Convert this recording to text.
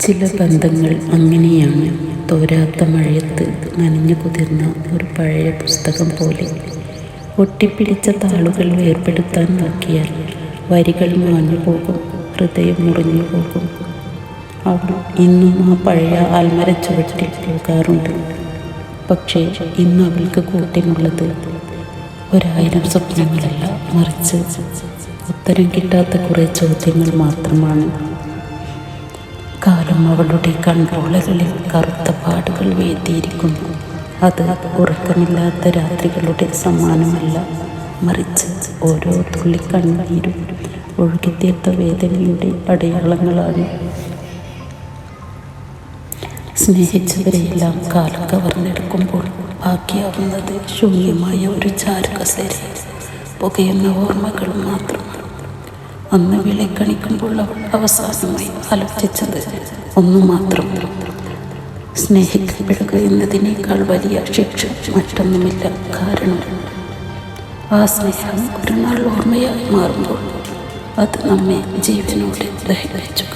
ചില ബന്ധങ്ങൾ അങ്ങനെയാണ്, തോരാത്ത മഴയത്ത് നനഞ്ഞു കുതിർന്ന ഒരു പഴയ പുസ്തകം പോലെ. ഒട്ടിപ്പിടിച്ച താളുകൾ വേർപെടുത്താൻ നോക്കിയാൽ വരികൾ മാഞ്ഞു പോകും, ഹൃദയം മുറിഞ്ഞു പോകും. അവൾ ഇന്നും ആ പഴയ ആൽമര ചുവട്ടിൽ പോകാറുണ്ട്. പക്ഷേ ഇന്ന് അവൾക്ക് കൂട്ടിനുള്ളത് 1000 സ്വപ്നങ്ങളല്ല, മറിച്ച് ഉത്തരം കിട്ടാത്ത കുറേ ചോദ്യങ്ങൾ മാത്രമാണ്. കാലം അവളുടെ കൺപോളകളിൽ കറുത്ത പാടുകൾ വീഴ്ത്തിയിരിക്കുന്നു. അത് ഉറക്കമില്ലാത്ത രാത്രികളുടെ സമ്മാനമല്ല, മറിച്ച് ഓരോ തുള്ളി കണ്ണീരും ഒഴുകിത്തീർത്ത വേദനയുടെ അടയാളങ്ങളാണ്. സ്നേഹിച്ചവരെയെല്ലാം കാലം കവർന്നെടുക്കുമ്പോൾ ബാക്കിയാവുന്നത് ശൂന്യമായ ഒരു ചാരുകസേര, പുകയുന്ന ഓർമ്മകൾ മാത്രം. അന്ന് വിളിക്കണിക്കുമ്പോൾ അവൾ അവസാനമായി ആലോചിച്ചത് ഒന്നു മാത്രം: സ്നേഹിക്കപ്പെടുക എന്നതിനേക്കാൾ വലിയ ശിക്ഷ മറ്റൊന്നുമില്ല. കാരണം ആ സ്നേഹം ഒരു നാൾ ഓർമ്മയായി മാറുമ്പോൾ അത് നമ്മെ ജീവനോടെ ദഹിച്ചു.